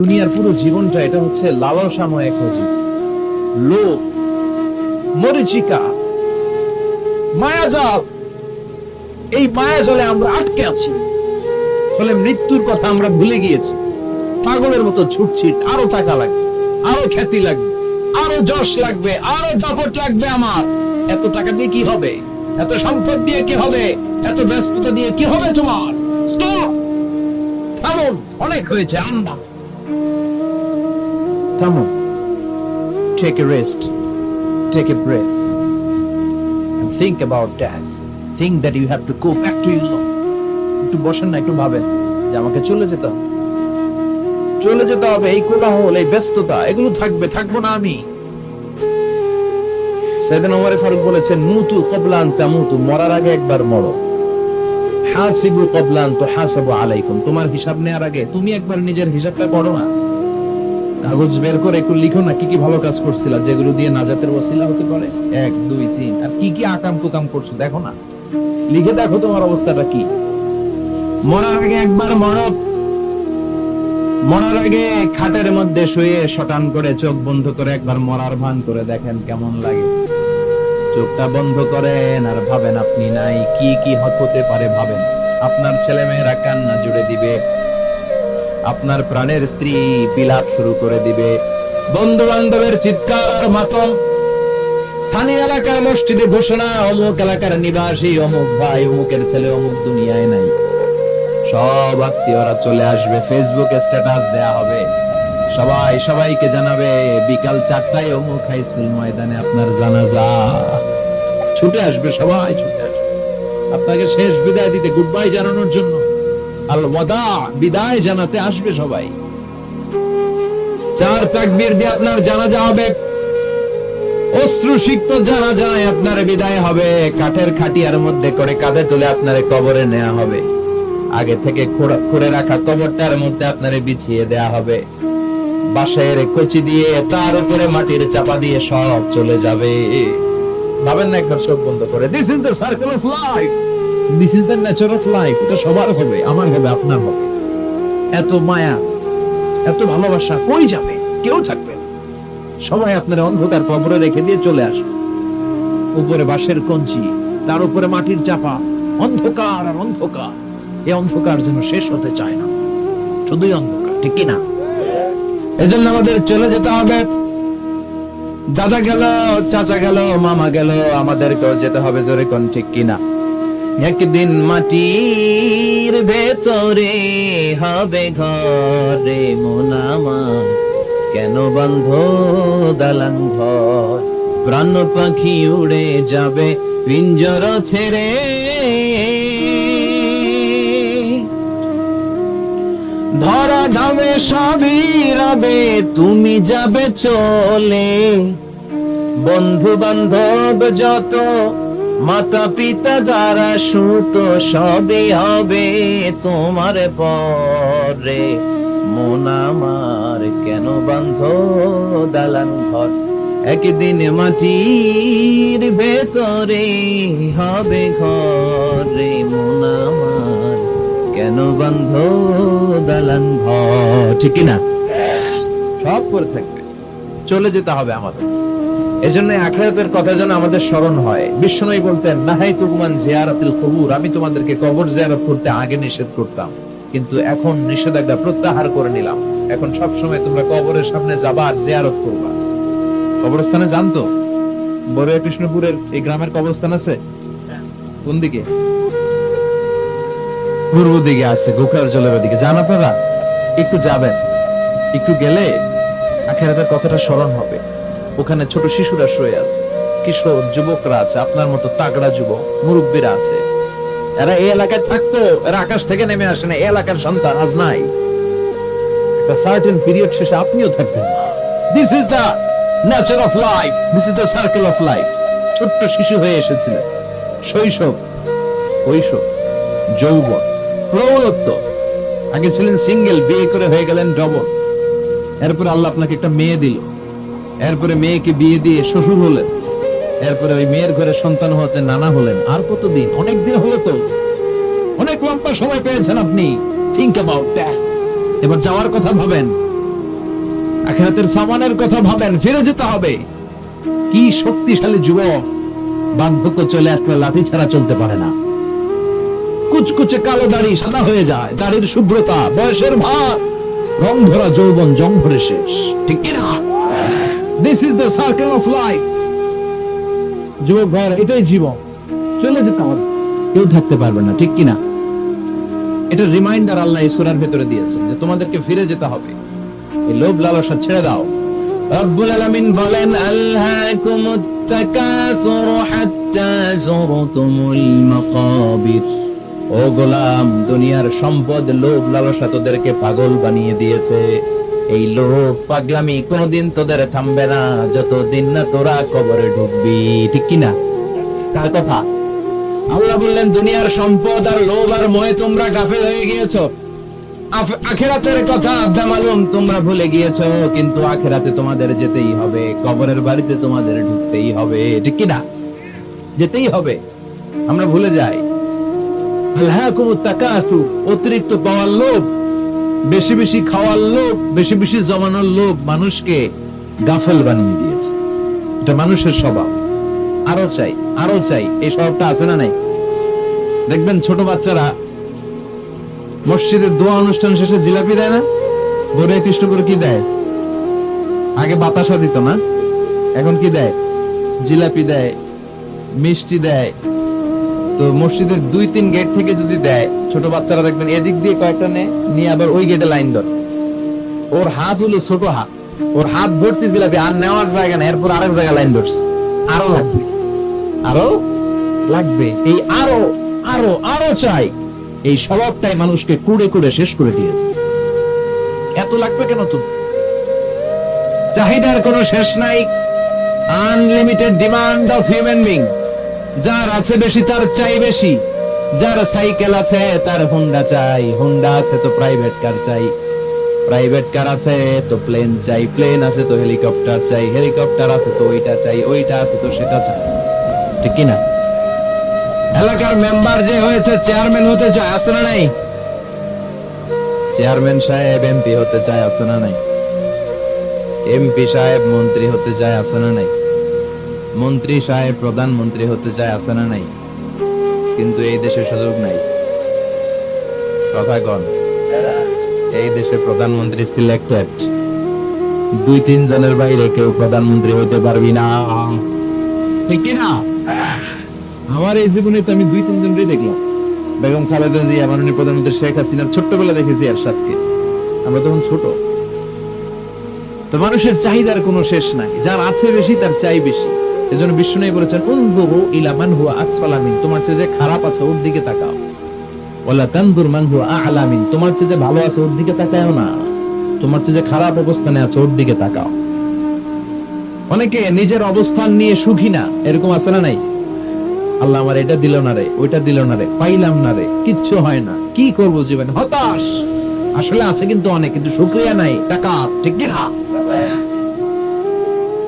দুনিয়ার পুরো জীবনটা এটা হচ্ছে লালসাময় একটা জীবন। লোভ, মরিচিকা, মায়াজাল। এই মায়াজালে আমরা আটকে আছি, ফলে মৃত্যুর কথা আমরা ভুলে গিয়েছি। পাগলের মতো ছুটছি, আরো টাকা লাগবে, আরো খ্যাতি লাগবে, আরো যশ লাগবে, আরো দাপট লাগবে। আমার এত টাকা দিয়ে কি হবে? এত সম্পদ দিয়ে কি হবে? এত ব্যস্ততা দিয়ে কি হবে? তোমার স্টপ, থামুন, অনেক হয়েছে। আমরা থামুন, take a rest, take a breath and think about death. Think that you have to go back to your Lord. একটু বসেন না, একটু ভাবেন যে আমাকে চলে যেতে হবে, চলে যেতে হবে। এই কোলাহল, এই ব্যস্ততা, এগুলো থাকবে, থাকবো না আমি। সাইয়েদনা ওমর ফারুক বলেছেন, মুতু ক্বাবলা আন তামুতু, মরার আগে একবার মরো। হাসিবু ক্বাবলা আন তুহাসাবু আলাইকুম, তোমার হিসাব নেওয়ার আগে তুমি একবার নিজের হিসাবটা করো না। কাগজ বের করে একটু লিখো না, কি কি ভালো কাজ করছিলা, যেগুলো দিয়ে নাজাতের ওসিলা হতে পারে। 1 2 3, আর কি কি আকাম কুকাম করছো দেখো না, লিখে দেখো তোমার অবস্থাটা কি। মরার আগে একবার মরো। মরার আগে খাটের মধ্যে শুয়ে শটান করে চোখ বন্ধ করে একবার মরার ভান করে দেখেন কেমন লাগে। চোখটা বন্ধ করেন আর ভাবেন আপনি নাই, কি কি হতে পারে ভাবেন। আপনার ছেলে মেয়েরা কান্না জুড়ে দিবে, আপনার প্রাণের স্ত্রী বিলাপ শুরু করে দিবে, বন্ধু বান্ধবের চিৎকার আর মাতম, স্থানীয় এলাকার মসজিদে ঘোষণা, অমুক এলাকার নিবাসী অমুক ভাই, অমুকের ছেলে অমুক দুনিয়ায় নাই। সব আত্মীয়রা চলে আসবে, ফেসবুকে স্ট্যাটাস দেয়া হবে, সবাই সবাইকে জানাবে বিকাল 4টায় অমুক হাই স্কুল ময়দানে আপনার জানাজা। ছুটে আসবে, সবাই ছুটে আসবে আপনাকে শেষ বিদায় দিতে, গুড বাই জানানোর জন্য, আল ওয়াদা, বিদায় জানাতে আসবে সবাই। 4 তাকবীর দিয়ে আপনার জানাজা হবে, অশ্রুসিক্ত জানাজায় আপনার বিদায় হবে। কাঠের খাটিয়ার মধ্যে করে কাঁধে তুলে আপনার কবরে নেওয়া হবে। আগে থেকে খুঁড়ে রাখা কবরটার মধ্যে আপনার বিছিয়ে দেয়া হবে। বাঁশের কচি দিয়ে তার উপরে মাটির চাপা দিয়ে সব চলে যাবে। ভাবেন না একবার চোখ বন্ধ করে, this is the circle of life, this is the nature of life. এটা সবার হবে, আমার হবে, আপনার হবে। এত মায়া, এত ভালোবাসা কই যাবে? কেউ থাকবে না। সবাই আপনার অন্ধকার কবরে রেখে দিয়ে চলে আসবে। উপরে বাঁশের কঞ্চি, তার উপরে মাটির চাপা, অন্ধকার আর অন্ধকার। এই অন্ধকার যেন শেষ হতে চায় না, শুধুই অন্ধকার, ঠিক কিনা? এজন্য আমাদের চলে যেতে হবে। দাদা গেল, চাচা গেল, মামা গেল, আমাদেরকেও যেতে হবে, জোরে কোন ঠিক কিনা? একদিন মাটির ভেতরে হবে ঘরে মন আমার, কেন বন্ধ দালান ঘর, প্রাণ পাখি উড়ে যাবে পিঞ্জর ছেড়ে। ধরা যাবে সবই রবে, তুমি যাবে চলে। বন্ধু বান্ধব যত, মাতা পিতা যারা সুত, সবই হবে তোমার পরে। মন আমার কেন বান্ধ দালান ঘর, একদিন মাটির ভেতরে হবে ঘরে মন আমার, কেন বান্ধ দালান ঘর, ঠিক না? সব করে থাকবে, চলে যেতে হবে আমাদের। এজন্য আখিরাতের কথা যেন আমাদের স্মরণ হয়। বিশ্বনবী বলতেন, নাহাইতুকুম আন জিয়ারাতিল কুবুর, আমি তোমাদেরকে কবর জিয়ারত করতে আগে নিষেধ করতাম, কিন্তু এখন নিষেধাজ্ঞা প্রত্যাহার করে নিলাম। এখন সব সময় তোমরা কবরের সামনে যাবা আর জিয়ারত করবা। কবরস্থানে জানতো বড়ুয়া কৃষ্ণপুরের এই গ্রামের কবরস্থান আছে কোন দিকে? পূর্ব দিকে আছে, গোকার জলের দিকে। যান আপনারা, একটু যাবেন, একটু গেলে আখিরাতের কথাটা স্মরণ হবে। ওখানে ছোট শিশুরা শুয়ে আছে, কিশোর যুবকরা আছে, আপনার মতো তাগড়া যুবক, মুরব্বীরা আছে। এরা এই এলাকায় থাকতো, এরা আকাশ থেকে নেমে আসে না। এই এলাকার সন্তান আজ নাই। একটা সার্টেন পিরিয়ড শেষে আপনিও থাকবেন না। This is the nature of life, this is the circle of life. ছোট্ট শিশু হয়ে এসেছিলেন, শৈশব, কৈশোর, যৌবন, প্রৌঢ়ত্ব। আগে ছিলেন সিঙ্গেল, বিয়ে করে হয়ে গেলেন ডবল। এরপরে আল্লাহ আপনাকে একটা মেয়ে দিল, এরপরে মেয়েকে বিয়ে দিয়ে শ্বশুর হলেন, এরপরে ওই মেয়ের ঘরে সন্তান হতে নানা হলেন। আর কতদিন? অনেক দিন হলো তো, অনেক লম্বা সময় পেয়েছেন আপনি। Think about that. এবার যাওয়ার কথা ভাবেন, আখিরাতের সামানের কথা ভাবেন, ফিরে যেতে হবে। কি শক্তিশালী যুবক, বার্ধক্য চলে আসলে লাঠি ছাড়া চলতে পারে না। কুচকুচে কালো দাড়ি সাদা হয়ে যায়, দাড়ির শুভ্রতা, বয়সের ভার, রং ধরা যৌবন জং ভরে শেষ, ঠিক কিনা? This is the circle of life. যুবক ভাইরা, এটাই জীবন, চলে যেতে হবে, কেউ থাকতে পারবে না, ঠিক কিনা? এটা রিমাইন্ডার আল্লাহ এই সূরার ভেতরে দিয়েছেন যে তোমাদেরকে ফিরে যেতে হবে। এই লোভ লালসা ছেড়ে দাও। রব্বুল আলামিন বলেন, আলহাকুমুত তাকাসুর হাত্তা যুরতুমুল মাকাবির। ও গোলাম, দুনিয়ার সম্পদ, লোভ লালসা তোদেরকে পাগল বানিয়ে দিয়েছে। এই লোভ পাগলামি কোনোদিন তোদের থামবে না যতদিন না তোরা কবরে ঢুকবি, ঠিক কিনা? কার কথা? আল্লাহ বললেন, দুনিয়ার সম্পদ আর লোভ আর মোহে তোমরা গাফেল হয়ে গিয়েছো। আখিরাতের কথা বেমালুম তোমরা ভুলে গিয়েছো, কিন্তু আখিরাতে তোমাদের যেতেই হবে, কবরের বাড়িতে তোমাদের ঢুকতেই হবে, ঠিক কিনা? যেতেই হবে, আমরা ভুলে যাই। আলহাকুমুত তাকাসুর, অতিরিক্ত পাওয়ার লোভ, বেশি বেশি খাওয়ার লোভ, বেশি বেশি জমানোর লোভ মানুষকে গাফেল বানিয়ে দিয়েছে। এটা মানুষের স্বভাব, আরো চাই আরো চাই, এই স্বভাবটা আছে না নাই? দেখবেন ছোট বাচ্চারা মসজিদের দোয়া অনুষ্ঠান শেষে জিলাপি দেয় না? বলে কৃষ্ণ করে কি দেয়? আগে বাতাসা দিত না, এখন কি দেয়? জিলাপি দেয়, মিষ্টি দেয়। তো মসজিদের 2-3 গেট থেকে যদি দেয়, ছোট বাচ্চারা দেখবেন এদিক দিয়ে কয়েকটা নিয়ে আবার ওই গেটে লাইন ধরে। ওর হাত হলো ছোট হাত, ওর হাত ভর্তি জিলাপি, আর নেওয়ার জায়গা না, এরপর আরেক জায়গায় লাইন ধরছে। আরো লাগবে, আরো লাগবে, এই আরো আরো আরো চাই। এই স্বভাবটাই মানুষকে কুড়ে কুড়ে শেষ করে দিয়েছে। এত লাগবে কেন? তুমি চাহিদার কোনো শেষ নাই, unlimited demand of human being. যার আছে বেশি তার চাই বেশি, যার সাইকেল আছে তার হুন্ডা চাই, হুন্ডা আছে তো প্রাইভেট কার চাই, প্রাইভেট কার আছে তো প্লেন চাই, প্লেন আছে তো হেলিকপ্টার চাই, হেলিকপ্টার আছে তো ওইটা চাই, ওইটা আছে তো সেটা চাই, ঠিক কিনা? এলাকার মেম্বার যে হয়েছে চেয়ারম্যান হতে চায়, আছে না নাই? চেয়ারম্যান সাহেব এমপি হতে চায়, আছে না নাই? এমপি সাহেব মন্ত্রী হতে চায়, আছে না নাই? মন্ত্রী সাহেব প্রধানমন্ত্রী হতে চায়, আছে না নাই? কিন্তু এই দেশে সুযোগ নাই। কথা কন, এই দেশে প্রধানমন্ত্রী সিলেক্টেড, 2-3 জনের বাইরে কেউ প্রধানমন্ত্রী হতে পারবি না, ঠিক কিনা? আমার এই জীবনে তো আমি 2-3 জনই দেখলাম। বেগম খালেদা জিয়া, মাননীয় প্রধানমন্ত্রী শেখ হাসিনা, ছোট্টবেলা দেখেছি এরশাদকে, আমরা তখন ছোট। তো মানুষের চাহিদার কোনো শেষ নাই, যার আছে বেশি তার চাই বেশি। এজন্য বিষ্ণু বলেছেন, উনজুরু ইলা মান হুয়া আসফালা মিন, তোমার চেয়ে যে খারাপ আছে ওর দিকে তাকাও। ওয়ালা তানজুর মান হুয়া আ'লা মিন, তোমার চেয়ে যে ভালো আছে ওর দিকে তাকাও না, তোমার চেয়ে যে খারাপ অবস্থানে আছে ওর দিকে তাকাও। অনেকে নিজের অবস্থান নিয়ে সুখী না, এরকম আছে না নাই? আল্লাহ আমার এটা দিল না রে, ওইটা দিল না রে, পাইলাম না রে, কিচ্ছু হয় না, কি করব জীবনে, হতাশ। আসলে আছে কিন্তু অনেক, কিন্তু শুকরিয়া নাই, টাকা, ঠিক কিনা?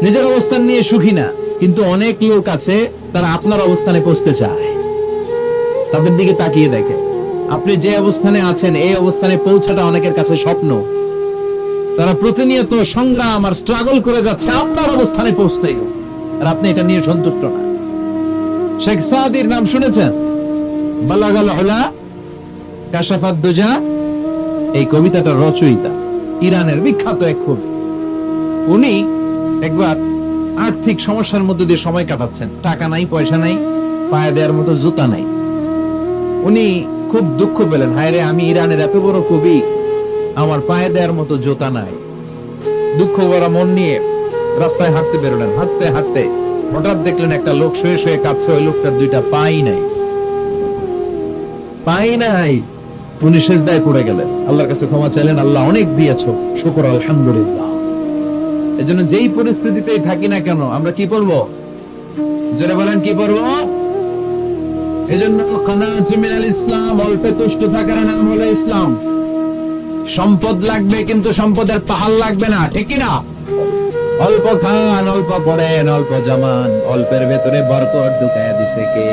নিজের অবস্থান নিয়ে সুখী না, কিন্তু অনেক লোক আছে তারা আপনার অবস্থানে পৌঁছতে চায়। তাদের দিকে তাকিয়ে দেখে, আপনি যে অবস্থানে আছেন এই অবস্থানে পৌঁছাটা অনেকের কাছে স্বপ্ন। তারা প্রতিনিয়ত সংগ্রাম আর স্ট্রাগল করে যাচ্ছে আপনার অবস্থানে পৌঁছতে, আর আপনি এটা নিয়ে সন্তুষ্ট না। শেখ সাদির নাম শুনেছেন? বালাগাল উলা কাশাফাত দুজা, এই কবিতাটার রচয়িতা, ইরানের বিখ্যাত এক কবি। উনি একবার আর্থিক সমস্যার মধ্যে দিয়ে সময় কাটাচ্ছেন, টাকা নাই, পয়সা নাই, পায়ে দেওয়ার মতো জুতা নাই। উনি খুব দুঃখ পেলেন, হায় রে, আমি ইরানের এত বড় কবি, আমার পায়ে দেওয়ার মতো জুতা নাই। দুঃখ ভরা মন নিয়ে রাস্তায় হাঁটতে বেরোলেন। হাঁটতে হাঁটতে হঠাৎ দেখলেন একটা লোক শুয়ে শুয়ে কাঁদছে, ওই লোকটার 2টা পাই নাই, পাই নাই। উনি সেজদায় পড়ে গেলেন, আল্লাহর কাছে ক্ষমা চাইলেন, আল্লাহ অনেক দিয়েছো, শুকর আলহামদুলিল্লাহ। এজন্য যেই পরিস্থিতিতেই থাকি না কেন আমরা কি করব? জোরে বলেন, কি করব? এজন্য কানাতু মিনাল ইসলাম, অল্পে তুষ্ট থাকার নাম হলো ইসলাম। সম্পদ লাগবে কিন্তু সম্পদের পাহাড় লাগবে না, ঠিক কি না? অল্প খান, অল্প পড়েন, অল্প জামান, অল্পের ভেতরে বরকত ঢুকায়া দিছে কে?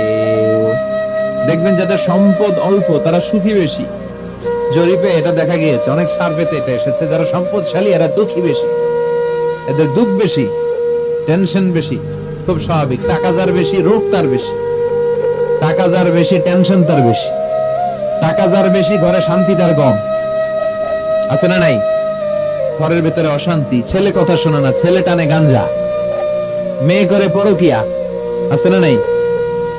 দেখবেন যাদের সম্পদ অল্প তারা সুখী বেশি। জরিপে এটা দেখা গিয়েছে, অনেক সার্ভেতে এটা এসেছে, যারা সম্পদশালী এরা দুঃখী বেশি। এদের দুঃখ বেশি, টেনশন বেশি, খুব স্বাভাবিক। টাকা যার বেশি, রোগ তার বেশি। টাকা যার বেশি, টেনশন তার বেশি। টাকা যার বেশি, ঘরে শান্তি তার কম। আছে না নাই? ঘরের ভিতরে অশান্তি, ছেলে কথা শোনে না, ছেলে টানে গাঞ্জা, মেয়ে করে পরকিয়া। আছে না নাই?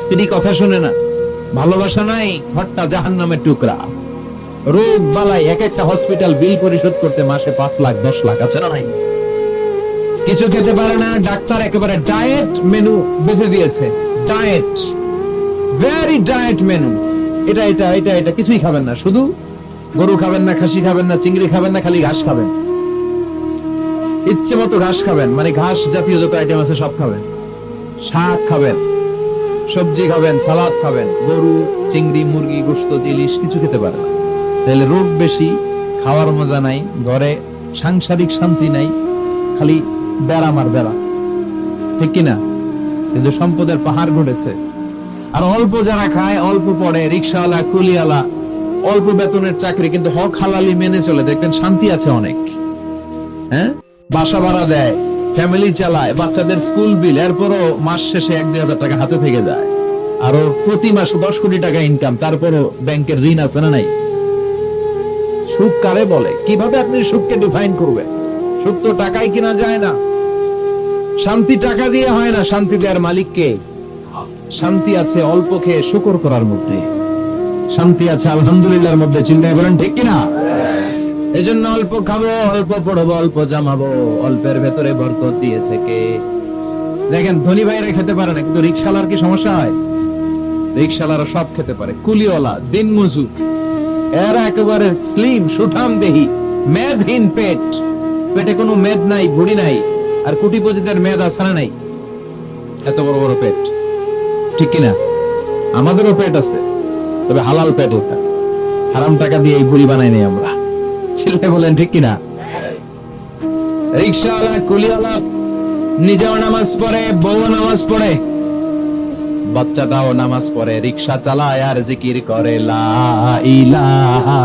স্ত্রী কথা শোনে না, ভালোবাসা নাই, ঘরটা জাহান্নামের টুকরা। রোগ বালাই, এক একটা হসপিটাল বিল পরিশোধ করতে মাসে 5 লাখ 10 লাখ। আছে না নাই? কিছু খেতে পারে না, ডাক্তার একেবারে ডায়েট মেনু বেঁধে দিয়েছে। Diet, very diet menu. এটা এটা এটা এটা কিছুই খাবেন না, শুধু গরু খাবেন না, খাসি খাবেন না, চিংড়ি খাবেন না, খালি ঘাস খাবেন। ইচ্ছে মতো ঘাস খাবেন, মানে ঘাস জাতীয় যত আইটেম আছে সব খাবেন। শাক খাবেন, সবজি খাবেন, সালাদ খাবেন। গরু, চিংড়ি, মুরগি, গোশত, ইলিশ কিছু খেতে পারে না। তাহলে রোগ বেশি, খাওয়ার মজা নাই, ঘরে সাংসারিক শান্তি নাই, খালি বেড়া মার বেড়া। ঠিক কিনা? কিন্তু সম্পদের পাহাড় ঘটেছে। আর অল্প যারা খায়, অল্প পড়ে, রিক্সাওয়ালা, কুলিওয়ালা, অল্প বেতনের চাকরি, কিন্তু হক হালালি মেনে চলে, দেখবেন শান্তি আছে অনেক। হ্যাঁ, বাসা ভাড়া দেয়, ফ্যামিলি চালায়, বাচ্চাদের স্কুল বিল, এরপরও মাস শেষে 1-2 হাজার টাকা হাতে থেকে যায়। আরো প্রতি মাসে 10 কোটি টাকা ইনকাম, তারপরও ব্যাংকের ঋণ আছে না নাই? সুখ কারে বলে? কিভাবে আপনি সুখকে ডিফাইন করবেন? সুখ তো টাকায় কিনা যায় না। শান্তি টাকা দিয়ে হয় না, শান্তি দেওয়ার মালিক কে? শান্তি আছে অল্প খেয়ে শুকর করার মধ্যে, শান্তি আছে আলহামদুলিল্লাহর মধ্যে। চিন্তায় বলেন ঠিক কিনা? এজন্য অল্প খাবো, অল্প পড়বো, অল্প জামাবো, অল্পের ভেতরে বরকত দিয়েছে কে? দেখেন, ধনী ভাইরা খেতে পারে না, কিন্তু রিকশালার কি সমস্যা হয়? রিকশালারা সব খেতে পারে। কুলিওয়ালা, দিনমজুর, এরা একেবারে স্লিম, সুঠাম দেহি, মেদহীন পেট, পেটে কোনো মেদ নাই, ভুড়ি নাই। আর কোটিপতিদের মেদ আছে না নাই? এত বড় বড় পেট। ঠিক কিনা? আমাদেরও পেট আছে, তবে হালাল পেট। ওটা হারাম টাকা দিয়ে এই ভুড়ি বানাই নেই আমরা। ছেলে বলেন ঠিক কিনা? রিকশাওয়ালা, কুলিওয়ালা নিজেও নামাজ পড়ে, বউ নামাজ পড়ে, বাচ্চাটাও নামাজ পড়ে, রিকশা চালায় আর জিকির করে লা ইলাহা